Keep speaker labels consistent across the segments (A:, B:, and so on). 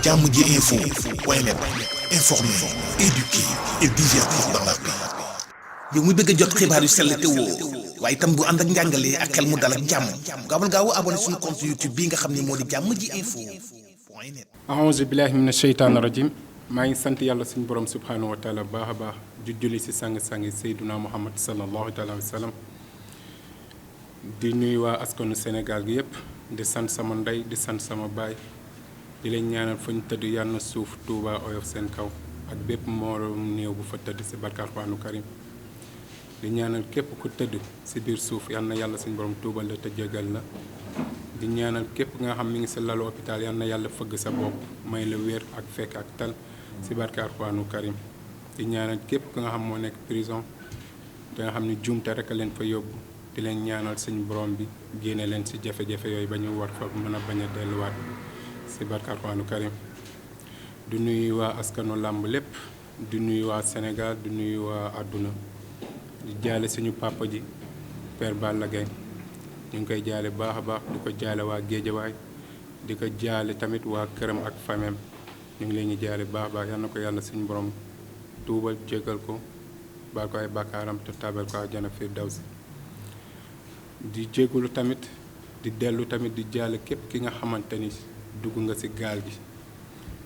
A: jàmm ji info point net, informer, éduquer et divertir dans la paix. yow mu bëgg a jot xibaar yu sell te woo waaye itam bu ànd ak njàngalee ak xel mu dal ak jàmm gaawal gaaw abonné suñu compte YouTube bi nga xam ne moo di jàmm ji info point net.
B: aouzu billahi mina sheytaani rajim. maa ngi sant yàlla suñu borom subhanahu wa taala baax a baax ju julli si sang-sangi Seyduna Muhammad sallallahu taala wa sallam. di nuyu waa askanu Sénégal gi yëpp di sant sama ndey di sant sama baay di leen ñaanal fa ñu tëdd yàlla na suuf Tuuba oyof seen kaw ak bépp morom néew bu fa tëdd si barke Alxuraanu Karim. di ñaanal képp ku tëdd si biir suuf yal na yàlla suñu borom tuubal la te jégal la. di ñaanal képp nga xam mi ngi sa lalu hôpital yal na yàlla fëgg sa bopp may la wér ak fekk ak tal si barke Alxuraanu Karim. di ñaanal képp ku nga xam moo nekk prison te nga xam ne juumte rek a leen fa yóbbu di leen ñaanal suñu borom bi génne leen si jafe-jafe yooyu ba ñu war fa mën a bañ a delluwaat si barke Alxuraanu Karim. du nuyu waa askanu làmb lépp du nuyu waa Sénégal du nuyu waa àdduna. di jaale suñu papa ji Père Balla Gaye ñu ngi koy jaale baax a baax di ko jaale waa Géejawaay di ko jaale tamit waa këram ak famem ñu ngi leen di jaale baax a baax yal na ko yàlla suñu borom tuubal jégal ko baal ko ay bakkaaram te tabal ko àjjana firdawsi. di jégalu tamit di dellu tamit di jaale képp ki nga xamante ni dugg nga ci gaal gi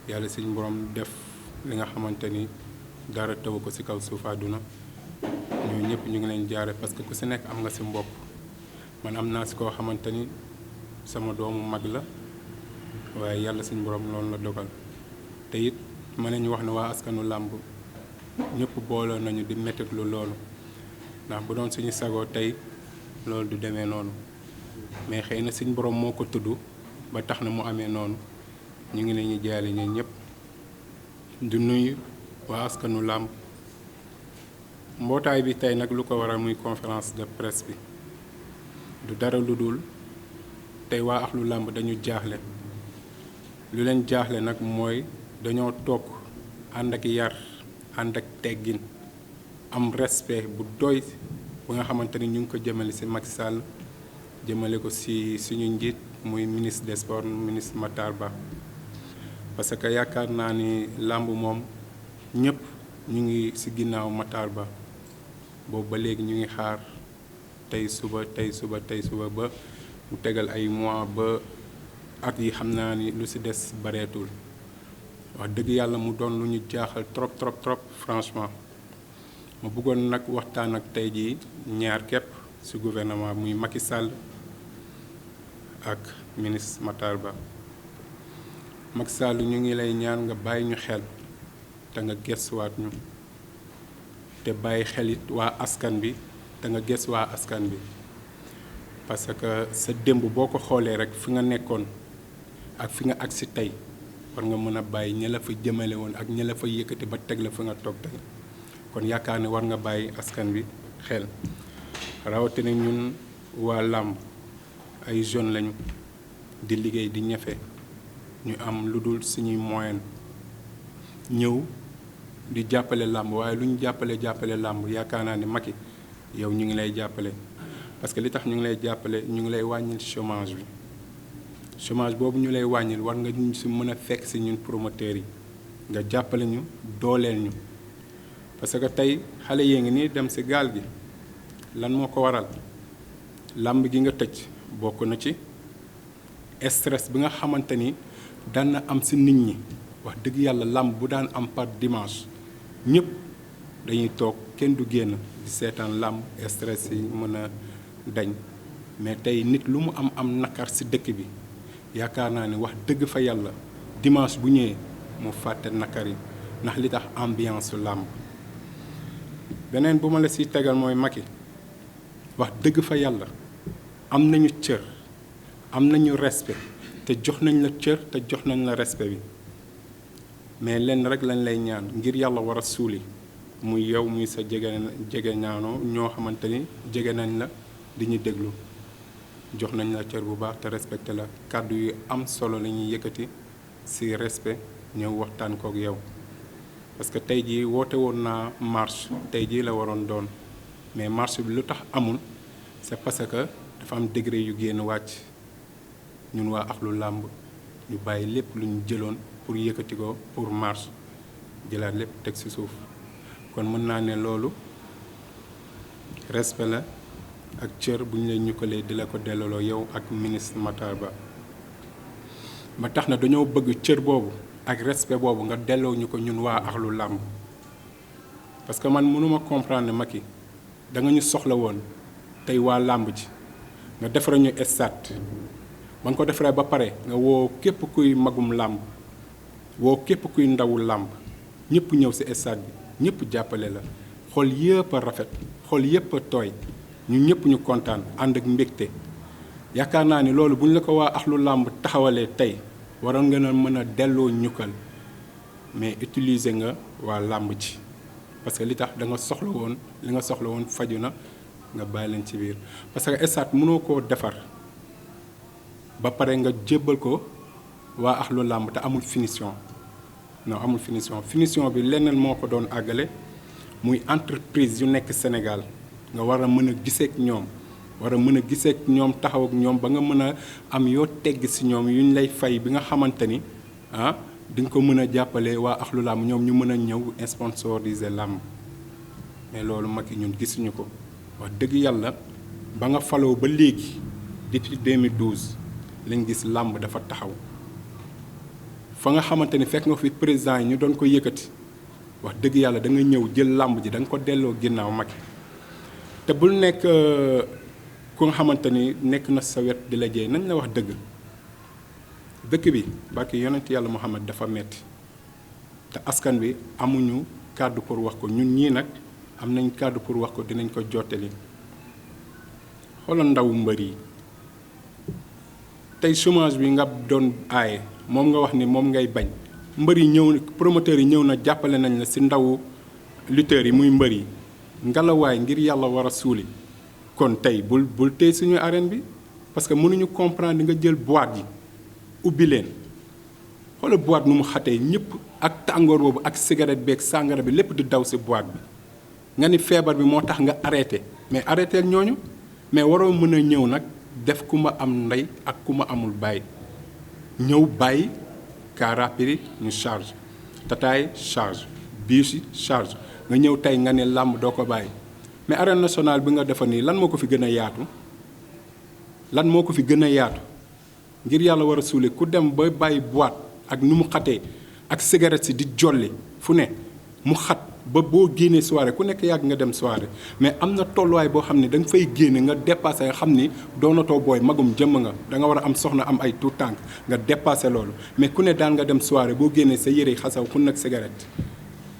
B: yàlla suñu borom def li nga xamante ni dara taw ko ci kaw suuf àdduna. ñooñu ñëpp ñu ngi leen jaare parce que ku si nekk am nga si mbokk man am naa si koo xamante ni sama doomu mag la waaye yàlla suñu borom loolu la dogal te it mën nañu wax ne waa askanu làmb ñëpp booloo nañu di mettitlu loolu ndax bu doon suñu sagoo tey loolu du demee noonu mais xëy na suñu borom moo ko tudd ba tax na mu amee noonu ñu ngi leen ñu jaale ñun ñëpp di nuyu waa askanu làmb. mbootaay bi tey nag lu ko waral muy conférence de presse bi du dara lu dul tey waa axlu làmb dañu jaaxle lu leen jaaxle nag mooy dañoo toog ànd ak yar ànd ak teggin am respect bu doy bu nga xamante ni ñu ngi ko jëmale ci Macky Sall jëmale ko ci suñu njiit muy ministre des sports ministre Matar Ba parce que yaakaar naa ni làmb moom ñëpp ñu ngi ci ginnaaw Matar Ba boobu ba léegi ñu ngi xaar tey suba ba mu tegal ay mois ba at yi xam naa ni lu ci des bareetul wax dëgg yàlla mu doon lu ñu jaaxal trop franchement ma bëggoon nag waxtaan ak tey jii ñaar képp ci gouvernement muy Macky Sall ak ministre Matar Ba. Macky Sall ñu ngi lay ñaan nga bàyyi ñu xel te nga gëstuwaat ñu te bàyyi xelit waa askan bi te nga gës waa askan bi parce que sa démb boo ko xoolee rek fi nga nekkoon ak fi nga agsi tey war nga mën a bàyyi ña la fa jëmale woon ak ña la fa yëkkati ba teg la fi nga toog tey kon yaakaar ne war nga bàyyi askan bi xel rawatina ñun waa làmb ay jeunes lañu di liggéey di ñefe ñu am lu dul suñuy moyen ñëw di jàppale làmb waaye lu ñu jàppale làmb yaakaar naa ne Macky yow ñu ngi lay jàppale parce que li tax ñu ngi lay jàppale ñu ngi lay wàññil chômage bi chômage boobu ñu lay wàññil war nga ñu si mën a fekk si ñun promoteurs yi nga jàppale ñu dooleel ñu parce que tey xale yee ngi nii dem si gaal gi lan moo ko waral làmb gi nga tëj bokk na ci stress bi nga xamante ni daan na am si nit ñi wax dëgg yàlla làmb bu daan am par dimanche ñëpp dañuy toog kenn du génn di seetaan làmb stress yi mën a dañ mais tey nit lu mu am nakar ci dëkk bi yaakaar naa ne wax dëgg fa yàlla dimanche bu ñëwee mu fàtte nakar yi ndax li tax ambiance su làmb. beneen bu ma la ci tegal mooy Macky wax dëgg fa yàlla am nañu cër am nañu respect te jox nañ la cër te jox nañ la respect bi mais lenn rek lañ lay ñaan ngir yàlla war a suuli muy yow muy sa jege ñaanoo ñoo xamante ni jege nañ la di ñu déglu jox nañ la cër bu baax te respecté la kàddu yu am solo la ñuy yëkkati ci respect ñëw waxtaan kook yow parce que tey jii woote woon naa marche tey jii la waroon doon mais marche bi lu tax amul c'est parce que dafa am degré yu génn wàcc ñun waa axlu làmb ñu bàyyi lépp lu ñu jëloon pour yëkkati ko pour marche jëlaat lépp teg ci suuf kon mën naa ne loolu respect la ak cër bu ñu lay ñukkalee di la ko delloo yow ak ministre Matar ba tax na dañoo bëgg cër boobu ak respect boobu nga delloo ñu ko ñun waa axlu làmb parce que man mënuma comprendre ne Macky da nga ñu soxla woon tey waa làmb ji nga defara ñu stade ba nga ko defaree ba pare nga woo képp kuy magum làmb woo képp kuy ndawu làmb ñëpp ñëw ci stade bi ñëpp jàppale la xol yëpp a rafet xol yëpp a tooy ñun ñëpp ñu kontaan ànd ak mbégte yaakaar naa ni loolu bu ñu la ko waa axlu làmb taxawalee tey waroon nga na mën a delloo ñukkal mais utiliser nga waa làmb ji parce que li tax da nga soxla woon li nga soxla woon faju na nga bàyyi leen ci biir parce que stade mënoo koo defar ba pare nga jébbal ko waa axlu làmb te amul finition non amul finition bi leneen moo ko doon àggale muy entreprise yu nekk Sénégal nga war a mën a giseek ñoom taxaw ak ñoom ba nga mën a am yoo tegg ci ñoom yu ñu lay fay bi nga xamante ni di nga ko mën a jàppale waa axlu làmb ñoom ñu mën a ñëw sponsoriser làmb mais loolu Macky ñun gisuñu ko wax dëgg yàlla ba nga faloo ba léegi depuis 2012 lañ gis làmb dafa taxaw fa nga xamante ni fekk nga fi président yi ñu doon ko yëkkati wax dëgg yàlla da nga ñëw jël làmb ji da nga ko delloo ginnaaw Macky te bul nekk ku nga xamante ni nekk na sa wet di la jeey nañ la wax dëkk bi barki yonent yàlla Muhammad dafa metti te askan bi amuñu kàddu pour wax ko ñun ñii nag am nañ kàddu pour wax ko dinañ ko jottali xoolal ndawu mbër yi tey chômage bi nga doon aaye moom nga wax ni moom ngay bañ mbër yi ñëw promoteurs yi ñëw na jàppale nañ la ci ndawu lutteurs yi muy mbër yi ngelawaay ngir yàlla war a suuli kon tey bul tey suñu arène bi parce que mënuñu comprendre nga jël boîte yi ubbi leen xoolal boîte nu mu xatee ñëpp ak tàngoor boobu ak cigarette bi ak sàngara bi lépp di daw ci boîte bi nga ni feebar bi moo tax nga arrêté mais arrêté ñooñu mais waroo mën a ñëw nag def ku ma am ndey ak ku ma amul bàyyi ñëw bàyyi car rapide ñu charge tataay charge bus yi charge nga ñëw tey nga ne làmb doo ko bàyyi mais arène nationale bi nga defa nii lan moo ko fi gën a yaatu ngir yàlla war a suule ku dem ba bàyyi boîte ak nu mu xatee ak cigarette si di jolli fu ne mu xat ba boo génnee soirée ku nekk yàgg nga dem soirée mais am na tolluwaay boo xam ne da nga fay génne nga dépassé nga xam ni doonatoo booy magum jëmm nga da nga war a am soxna am ay tout tànk nga dépassé loolu mais ku ne daan nga dem soirée boo génnee sa yére xasaw ku nekk cigarette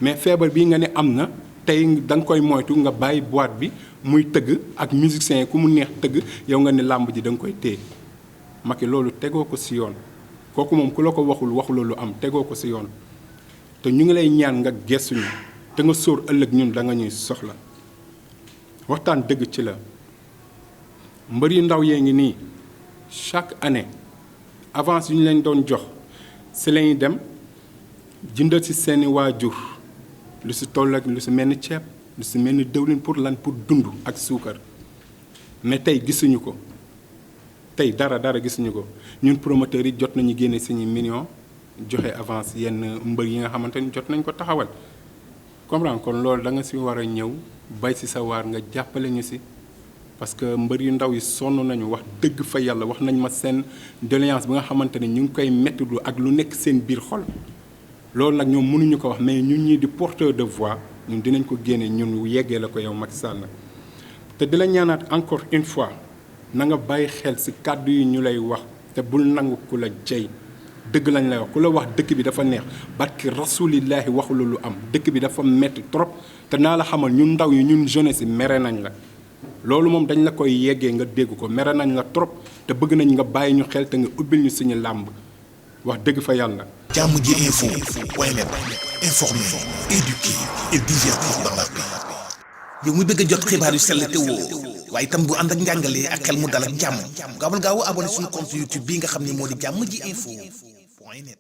B: mais feebar bii nga ne am na tey da nga koy moytu nga bàyyi boîte bi muy tëgg ak musiciens yi ku mu neex tëgg yow nga ne làmb ji da nga koy téye Macky loolu tegoo ko ci yoon kooku moom ku la ko waxul lu am tegoo ko ci yoon te ñu ngi lay ñaan nga gestuñu te nga sóor ëllëg ñun da nga ñuy soxla waxtaan dëgg ci la mbër yu ndaw yee ngi nii chaque année avance yu ñu leen doon jox ci lañuy dem jëndal ci seeni waajur lu ci toll ak lu ci mel ni ceeb lu ci mel ni dëwlin pour lan pour dund ak suukar mais tey gisuñu ko tey dara gisuñu ko ñun promoteurs yi jot nañu génne suñu million joxe avance yenn mbër yi nga xamante ni jot nañ ko taxawal comprendre kon loolu da nga ci war a ñëw bay ci sa waar nga jàppale ñu ci parce que mbër yu ndaw yi sonn nañu wax dëgg fa yàlla wax nañ ma seen doléance bi nga xamante ni ñu ngi koy mettitlu ak lu nekk seen biir xol loolu nag ñoom mënuñu ko wax mais ñun ñii di porteur de voix ñun dinañ ko génne ñun yeggee la ko yow Macky Sall te di la ñaanaat encore une fois na nga bàyyi xel ci kàddu yi ñu lay wax te bul nangu ku la jey dëgg lañ lay wax ku la wax dëkk bi dafa neex barki rasulillahi waxula lu am dëkk bi dafa metti trop te naa la xamal ñun ndaw yi ñun jeunesse yi mere nañ la loolu moom dañ la koy yeggee nga dégg ko mere nañ la trop te bëgg nañ nga bàyyi ñu xel te nga ubbil ñu suñu làmb wax dëgg fa yàlla.
A: Jàmm ji info point net informer, éduquer et divertir dans la paix. yow mi bëgg a jot xibaar yu sell te woo waaye itam bu ànd ak njàngalee ak xel mu dal ak jàmm gaawal gaaw abonné suñu compte YouTube bii nga xam ne moo di jàmm ji info point net